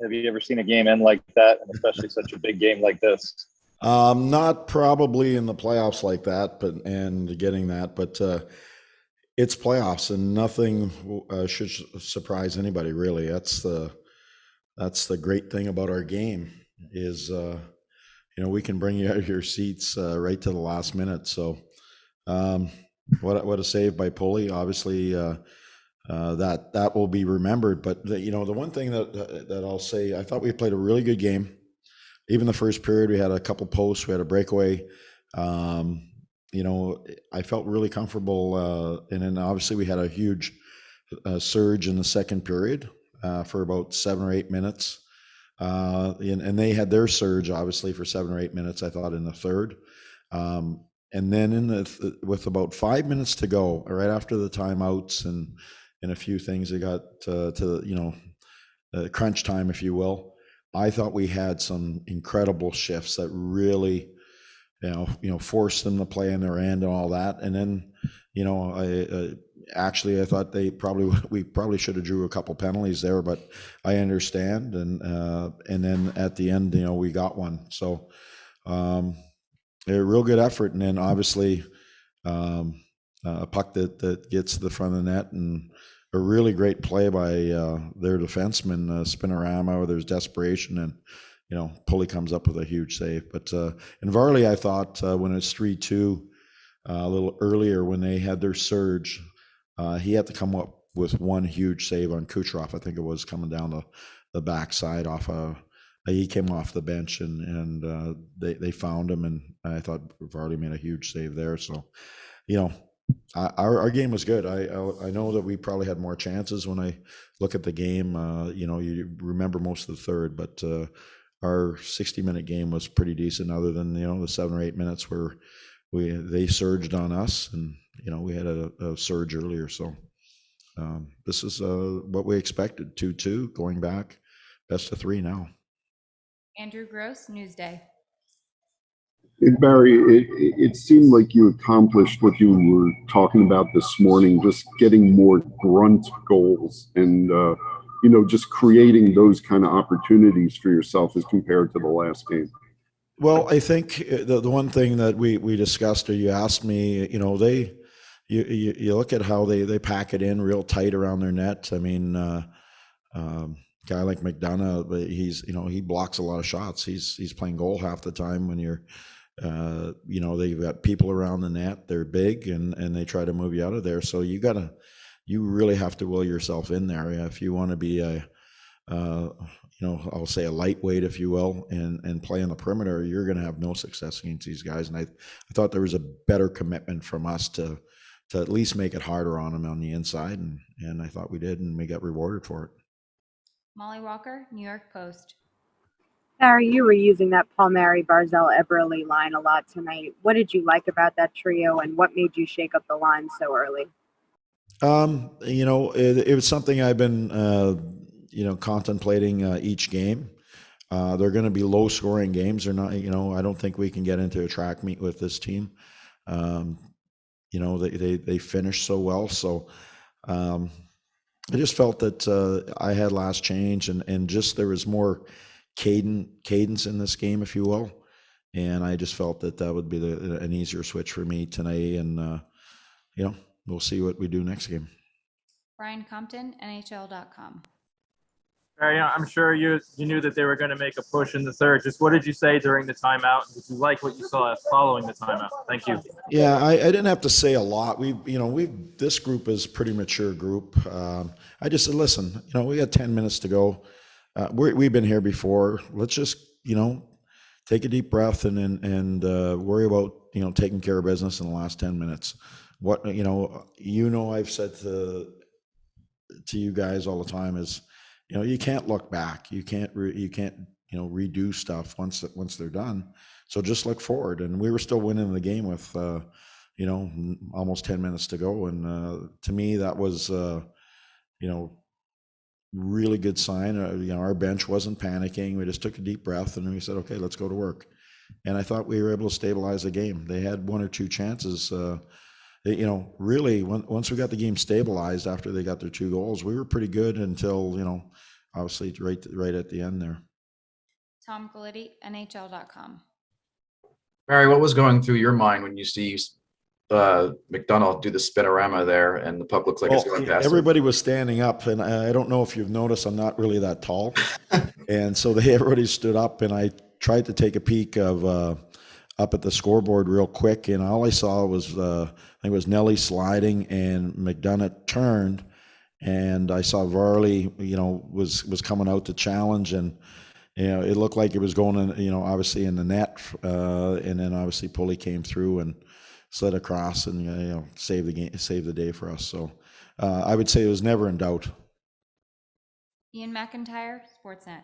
Have you ever seen a game end like that, and especially such a big game like this? Not probably in the playoffs like that, but getting that, but it's playoffs and nothing should surprise anybody really. That's the great thing about our game is we can bring you out of your seats right to the last minute. So um, what a save by Pulley. Obviously, that will be remembered. But the one thing that I'll say, I thought we played a really good game. Even the first period, we had a couple posts, we had a breakaway. Um, I felt really comfortable, and then obviously we had a huge surge in the second period for about 7 or 8 minutes. And they had their surge obviously for 7 or 8 minutes, I thought, in the third. And then with about 5 minutes to go, right after the timeouts and a few things, they got to crunch time, if you will. I thought we had some incredible shifts that really, forced them to play in their end and all that. And then, I thought we probably should have drew a couple penalties there, but I understand. And then at the end, we got one. So a real good effort. And then obviously a puck that gets to the front of the net, and a really great play by their defenseman, Spinorama, where there's desperation, and Pulley comes up with a huge save. But in Varley, I thought when it's 3-2 a little earlier, when they had their surge, he had to come up with one huge save on Kucherov. I think it was coming down the backside off he came off the bench, and they found him, and I thought Varley made a huge save there. So, our game was good. I know that we probably had more chances when I look at the game. You remember most of the third, but our 60-minute game was pretty decent, other than the 7 or 8 minutes where they surged on us, and we had a surge earlier. So this is what we expected. 2-2 going back, best of 3 now. Andrew Gross, Newsday. Barry, it seemed like you accomplished what you were talking about this morning, just getting more grunt goals and, just creating those kind of opportunities for yourself as compared to the last game. Well, I think the one thing that we discussed, or you asked me, you look at how they pack it in real tight around their net. I mean, guy like McDonough, he blocks a lot of shots. He's playing goal half the time when you're, they've got people around the net. They're big, and they try to move you out of there. So you really have to will yourself in there if you want to be I'll say a lightweight, if you will, and play on the perimeter. You're going to have no success against these guys. And I thought there was a better commitment from us to at least make it harder on them on the inside, and I thought we did, and we got rewarded for it. Molly Walker, New York Post. Barry, you were using that Palmieri, Barzell, Eberle line a lot tonight. What did you like about that trio, and what made you shake up the line so early? It was something I've been, contemplating each game. They're going to be low-scoring games. They're not, I don't think we can get into a track meet with this team. They finish so well. So I just felt that I had last change, and just there was more cadence in this game, if you will. And I just felt that would be an easier switch for me tonight. And, we'll see what we do next game. Brian Compton, NHL.com. Barry, I'm sure you knew that they were going to make a push in the third. Just what did you say during the timeout? Did you like what you saw following the timeout? Thank you. Yeah, I didn't have to say a lot. This group is a pretty mature group. I just said, listen, we got 10 minutes to go. We've been here before. Let's just, take a deep breath and worry about, taking care of business in the last 10 minutes. I've said to you guys all the time is, you can't look back. You can't redo stuff once they're done. So just look forward. And we were still winning the game with, almost 10 minutes to go. And to me, that was, really good sign. Our bench wasn't panicking. We just took a deep breath and we said, okay, let's go to work. And I thought we were able to stabilize the game. They had one or two chances. Really, once we got the game stabilized after they got their 2 goals, we were pretty good until, obviously right at the end there. Tom Galiti, NHL.com. Mary, what was going through your mind when you see McDonough do the spinorama there and the puck looks like it's going past everybody was standing up, and I don't know if you've noticed, I'm not really that tall. And so everybody stood up, and I tried to take a peek of up at the scoreboard real quick, and all I saw was I think it was Nelly sliding, and McDonough turned, and I saw Varley, was coming out to challenge, and it looked like it was going in, obviously in the net, and then obviously Pulley came through and slid across and saved the game, saved the day for us. So I would say it was never in doubt. Ian McIntyre, Sportsnet.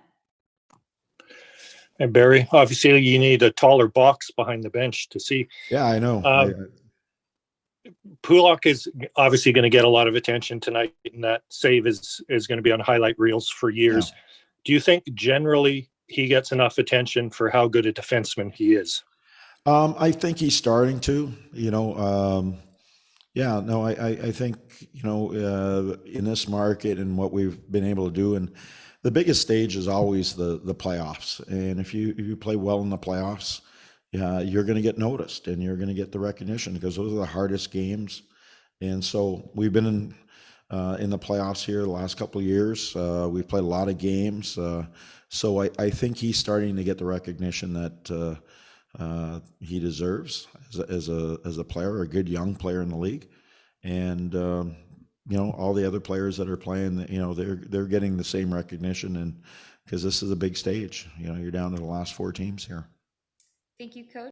And Barry, obviously you need a taller box behind the bench to see. Yeah, I know. Pulock is obviously going to get a lot of attention tonight, and that save is going to be on highlight reels for years. Yeah. Do you think generally he gets enough attention for how good a defenseman he is? I think he's starting to, I think, in this market and what we've been able to do, and the biggest stage is always the playoffs. And if you play well in the playoffs, you're going to get noticed and you're going to get the recognition because those are the hardest games. And so we've been in the playoffs here the last couple of years. We've played a lot of games. So I think he's starting to get the recognition that he deserves as a player, a good young player in the league. And, all the other players that are playing, they're getting the same recognition, and because this is a big stage, you're down to the last 4 teams here. Thank you, Coach.